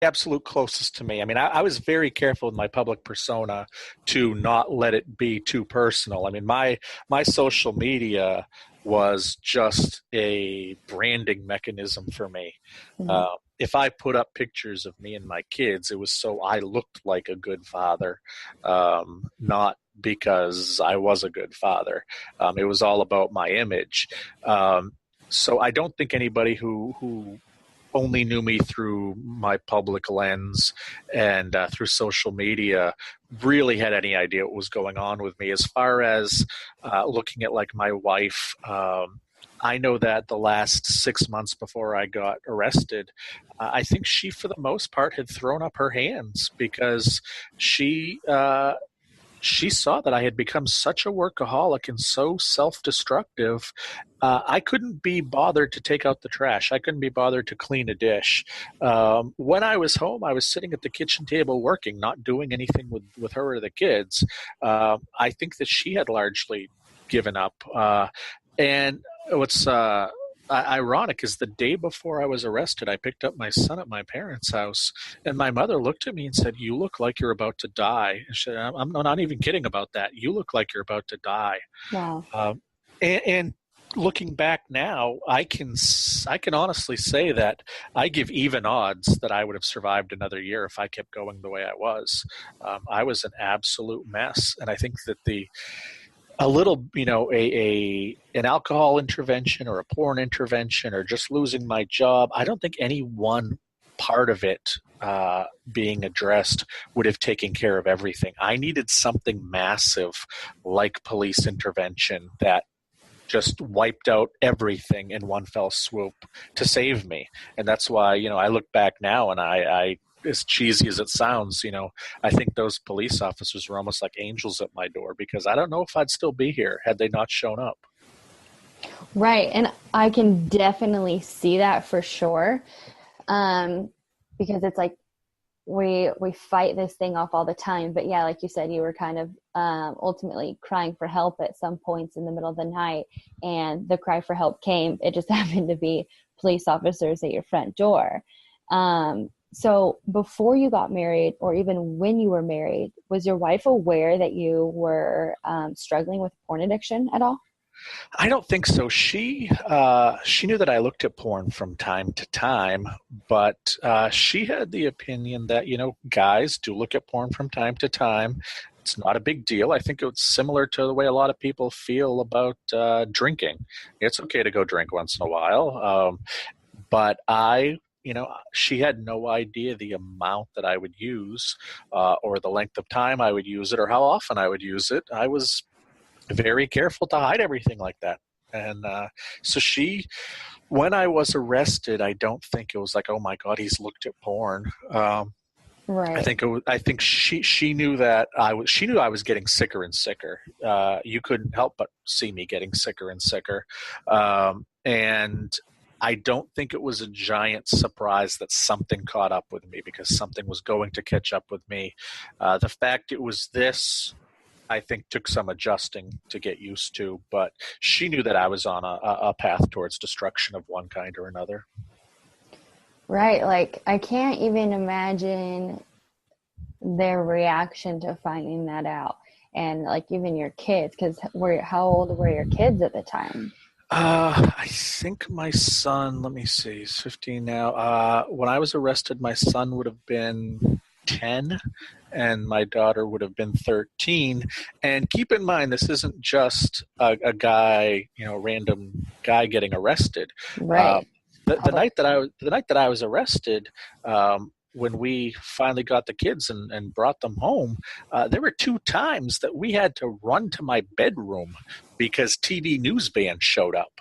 absolute closest to me. I mean, I was very careful with my public persona to not let it be too personal. I mean, my social media was just a branding mechanism for me. Mhm. If I put up pictures of me and my kids, it was so I looked like a good father, not because I was a good father. It was all about my image. Um, so I don't think anybody who only knew me through my public lens and through social media really had any idea what was going on with me. As far as looking at like my wife, I know that the last 6 months before I got arrested, I think she, for the most part, had thrown up her hands because she she saw that I had become such a workaholic and so self-destructive. I couldn't be bothered to take out the trash. I couldn't be bothered to clean a dish. When I was home, I was sitting at the kitchen table working, not doing anything with her or the kids. I think that she had largely given up. And what's ironic is the day before I was arrested, I picked up my son at my parents' house, and my mother looked at me and said, "You look like you're about to die." And she said, I'm not even kidding about that. You look like you're about to die. Wow. And looking back now, I can honestly say that I give even odds that I would have survived another year if I kept going the way I was. I was an absolute mess, and I think that the a little, an alcohol intervention or a porn intervention or just losing my job, I don't think any one part of it being addressed would have taken care of everything. I needed something massive like police intervention that just wiped out everything in one fell swoop to save me. And that's why, I look back now and I as cheesy as it sounds, I think those police officers were almost like angels at my door because I don't know if I'd still be here had they not shown up. Right. And I can definitely see that for sure. Because it's like we fight this thing off all the time. But yeah, like you said, you were kind of ultimately crying for help at some points in the middle of the night, and the cry for help came. It just happened to be police officers at your front door. So before you got married, or even when you were married, was your wife aware that you were struggling with porn addiction at all? I don't think so. She knew that I looked at porn from time to time, but she had the opinion that guys do look at porn from time to time. It's not a big deal. I think it's similar to the way a lot of people feel about drinking. It's okay to go drink once in a while, but she had no idea the amount that I would use, or the length of time I would use it, or how often I would use it. I was very careful to hide everything like that. And so when I was arrested, I don't think it was like, oh my God, he's looked at porn. Right. I think she knew that she knew I was getting sicker and sicker. You couldn't help but see me getting sicker and sicker. And I don't think it was a giant surprise that something caught up with me, because something was going to catch up with me. The fact it was this, I think, took some adjusting to get used to, but she knew that I was on a path towards destruction of one kind or another. Right. Like, I can't even imagine their reaction to finding that out. And like even your kids, because how old were your kids at the time? I think my son, let me see, he's 15 now. When I was arrested, my son would have been 10 and my daughter would have been 13. And keep in mind, this isn't just a guy, random guy getting arrested. Uh, Right. the night that I was arrested, when we finally got the kids and brought them home, there were 2 times that we had to run to my bedroom because TV news band showed up.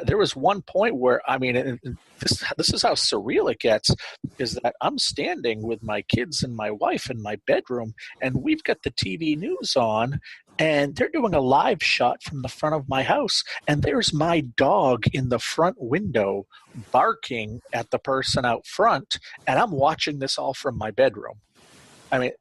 There was one point where, I mean, and this is how surreal it gets, is that I'm standing with my kids and my wife in my bedroom, and we've got the TV news on, and they're doing a live shot from the front of my house, and there's my dog in the front window barking at the person out front, and I'm watching this all from my bedroom. I mean,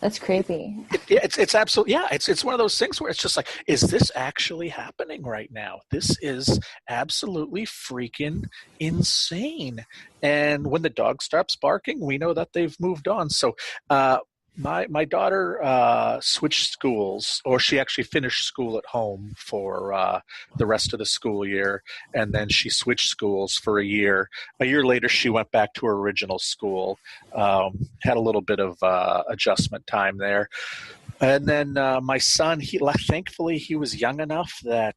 That's creepy. It's absolutely, yeah, it's one of those things where it's just like, is this actually happening right now? This is absolutely freaking insane. And when the dog stops barking, we know that they've moved on. So my daughter switched schools, or she actually finished school at home for the rest of the school year, and then she switched schools for a year. A year later, she went back to her original school. Had a little bit of adjustment time there. And then my son, thankfully he was young enough that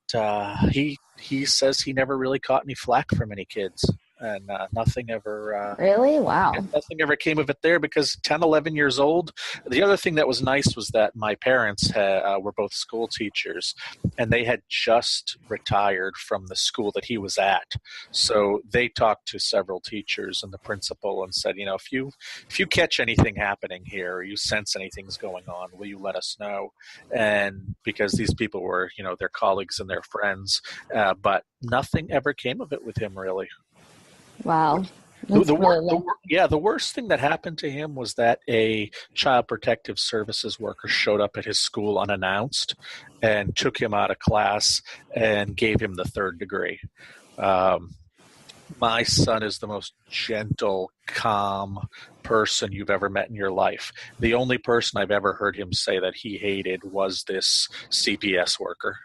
he says he never really caught any flack from any kids, and nothing ever. Really? Wow. Nothing ever came of it there, because 10, 11 years old. The other thing that was nice was that my parents were both school teachers, and they had just retired from the school that he was at. So they talked to several teachers and the principal and said, if you catch anything happening here, or you sense anything's going on, will you let us know? And because these people were, their colleagues and their friends, but nothing ever came of it with him, really. Wow. The worst thing that happened to him was that a child protective services worker showed up at his school unannounced and took him out of class and gave him the 3rd degree. My son is the most gentle, calm person you've ever met in your life. The only person I've ever heard him say that he hated was this CPS worker.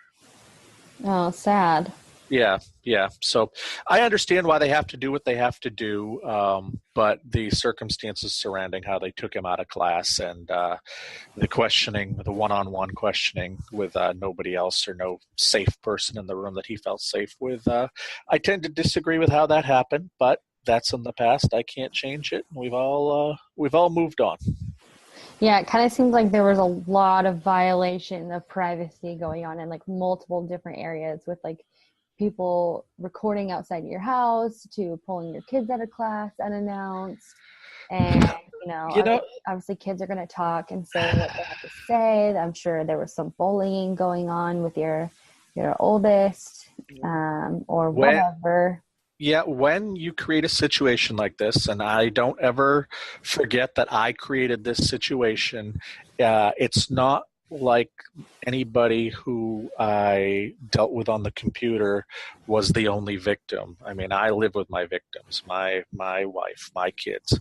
Oh, sad. Yeah. So I understand why they have to do what they have to do, but the circumstances surrounding how they took him out of class and the questioning, the one-on-one questioning with nobody else or no safe person in the room that he felt safe with, I tend to disagree with how that happened, but that's in the past. I can't change it. We've all moved on. Yeah, it kind of seems like there was a lot of violation of privacy going on in like multiple different areas, with like people recording outside your house to pulling your kids out of class unannounced. And, obviously kids are going to talk and say what they have to say. I'm sure there was some bullying going on with your oldest or whatever. Yeah, when you create a situation like this, and I don't ever forget that I created this situation, it's not like anybody who I dealt with on the computer was the only victim. I mean, I live with my victims, my wife, my kids,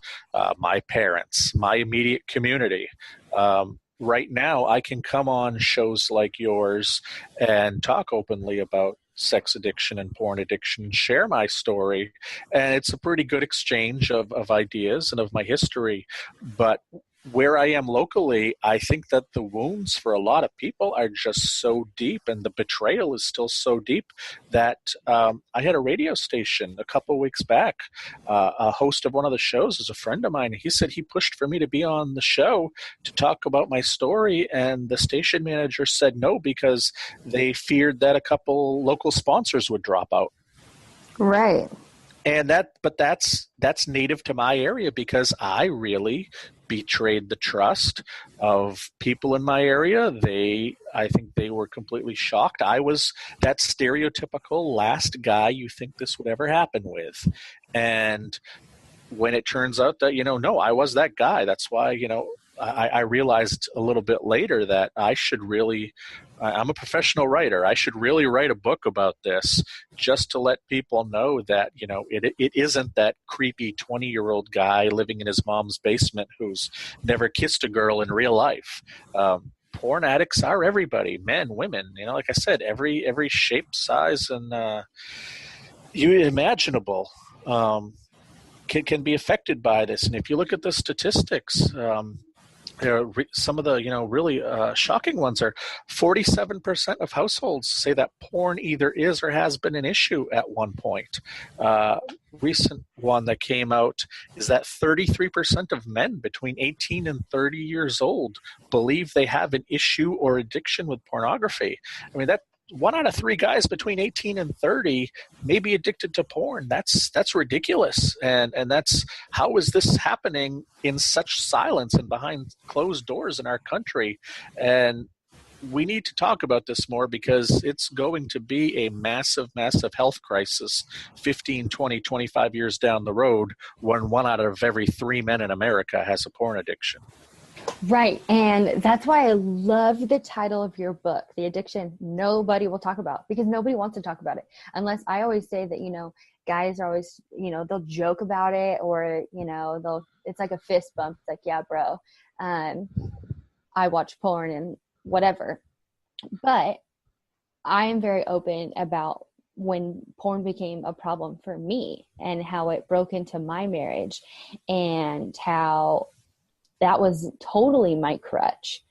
my parents, my immediate community. Right now, I can come on shows like yours and talk openly about sex addiction and porn addiction, share my story, and it's a pretty good exchange of ideas and of my history. But where I am locally, I think that the wounds for a lot of people are just so deep, and the betrayal is still so deep that I had a radio station a couple of weeks back. A host of one of the shows is a friend of mine. He said he pushed for me to be on the show to talk about my story, and the station manager said no because they feared that a couple local sponsors would drop out. Right. And that's native to my area, because I really betrayed the trust of people in my area. I think they were completely shocked. I was that stereotypical last guy you think this would ever happen with. And when it turns out that, no, I was that guy. That's why, I realized a little bit later that I'm a professional writer. I should really write a book about this, just to let people know that, it isn't that creepy 20-year-old guy living in his mom's basement who's never kissed a girl in real life. Porn addicts are everybody, men, women, like I said, every shape, size, and imaginable can be affected by this. And if you look at the statistics, some of the really shocking ones are 47% of households say that porn either is or has been an issue at one point. Recent one that came out is that 33% of men between 18 and 30 years old believe they have an issue or addiction with pornography. I mean, that 1 out of 3 guys between 18 and 30 may be addicted to porn. That's ridiculous. And that's, how is this happening in such silence and behind closed doors in our country? And we need to talk about this more, because it's going to be a massive, massive health crisis 15, 20, 25 years down the road, when 1 out of every 3 men in America has a porn addiction. Right. And that's why I love the title of your book, The Addiction Nobody Will Talk About, because nobody wants to talk about it. Unless I always say that, guys are always, they'll joke about it, or, it's like a fist bump. It's like, yeah, bro, um, I watch porn and whatever. But I am very open about when porn became a problem for me and how it broke into my marriage, and how that was totally my crutch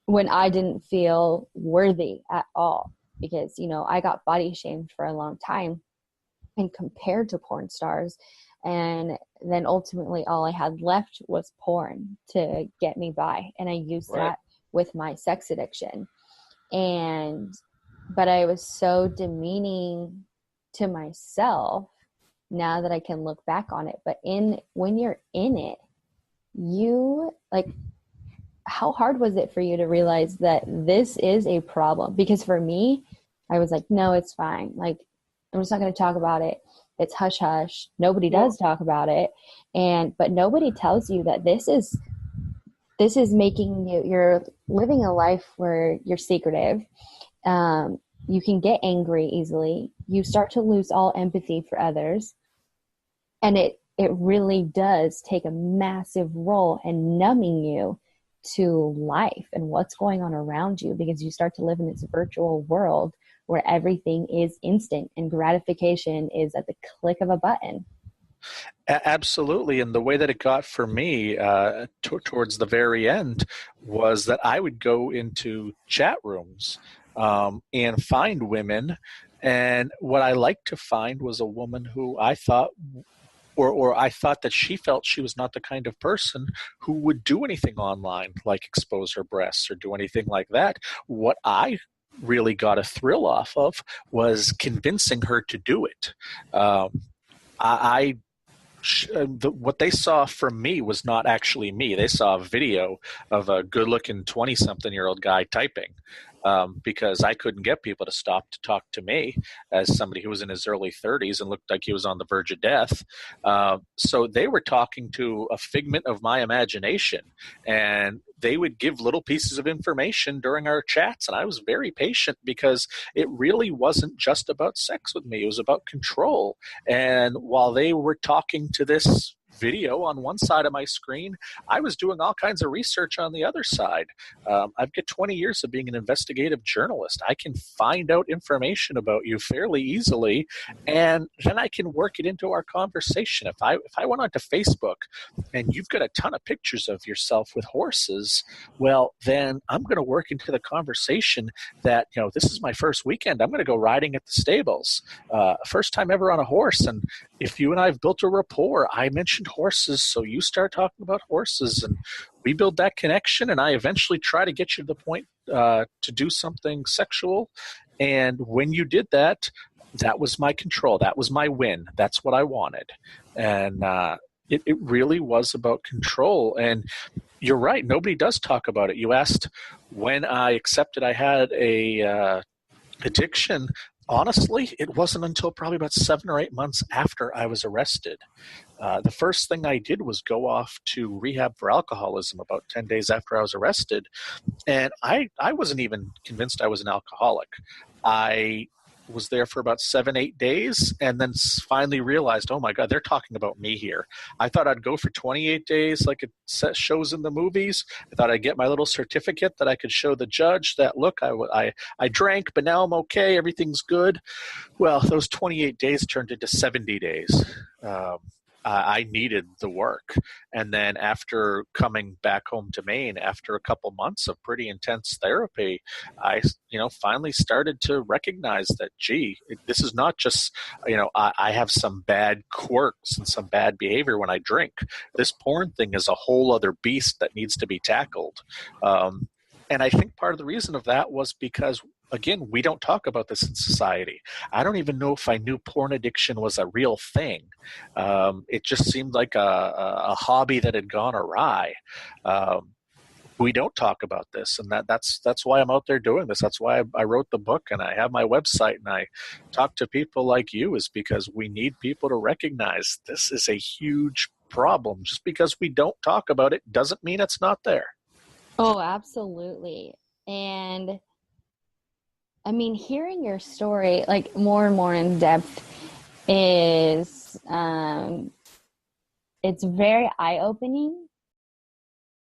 when I didn't feel worthy at all. Because, I got body shamed for a long time and compared to porn stars. And then ultimately all I had left was porn to get me by. And I used Right. that with my sex addiction. But I was so demeaning to myself now that I can look back on it. But when you're in it, you like, how hard was it for you to realize that this is a problem? Because for me, I was like, no, it's fine. Like, I'm just not going to talk about it. It's hush hush. Nobody does talk about it. But nobody tells you that this is making you're living a life where you're secretive. You can get angry easily. You start to lose all empathy for others. And it really does take a massive role in numbing you to life and what's going on around you, because you start to live in this virtual world where everything is instant and gratification is at the click of a button. Absolutely. And the way that it got for me towards the very end was that I would go into chat rooms and find women. And what I liked to find was a woman who I thought, or I thought that she felt she was not the kind of person who would do anything online, like expose her breasts or do anything like that. What I really got a thrill off of was convincing her to do it. I what they saw from me was not actually me. They saw a video of a good-looking 20-something-year-old guy typing, because I couldn't get people to stop to talk to me as somebody who was in his early 30s and looked like he was on the verge of death. So they were talking to a figment of my imagination, and they would give little pieces of information during our chats, and I was very patient because it really wasn't just about sex with me. It was about control. And while they were talking to this video on one side of my screen, I was doing all kinds of research on the other side. I've got 20 years of being an investigative journalist. I can find out information about you fairly easily, and then I can work it into our conversation. If I went onto Facebook and you've got a ton of pictures of yourself with horses, well, then I'm going to work into the conversation that, this is my first weekend. I'm going to go riding at the stables. First time ever on a horse. And if you and I have built a rapport, I mentioned horses, so you start talking about horses, and we build that connection, and I eventually try to get you to the point to do something sexual. And when you did that, that was my control. That was my win. That's what I wanted. And it really was about control. And you're right. Nobody does talk about it. You asked when I accepted I had a addiction. Honestly, it wasn't until probably about 7 or 8 months after I was arrested. The first thing I did was go off to rehab for alcoholism about 10 days after I was arrested. And I wasn't even convinced I was an alcoholic. I was there for about 7, 8 days, and then finally realized, oh my God, they're talking about me here. I thought I'd go for 28 days like it shows in the movies. I thought I'd get my little certificate that I could show the judge that, look, I drank, but now I'm okay, everything's good. Well, those 28 days turned into 70 days. I needed the work. And then after coming back home to Maine, after a couple months of pretty intense therapy, I, finally started to recognize that, gee, this is not just, I have some bad quirks and some bad behavior when I drink. This porn thing is a whole other beast that needs to be tackled. And I think part of the reason of that was because, again, we don't talk about this in society. I don't even know if I knew porn addiction was a real thing. It just seemed like a hobby that had gone awry. We don't talk about this, and that's why I'm out there doing this. That's why I wrote the book, and I have my website, and I talk to people like you, is because we need people to recognize this is a huge problem. Just because we don't talk about it doesn't mean it's not there. Oh, absolutely. And I mean, hearing your story like more and more in depth is it's very eye-opening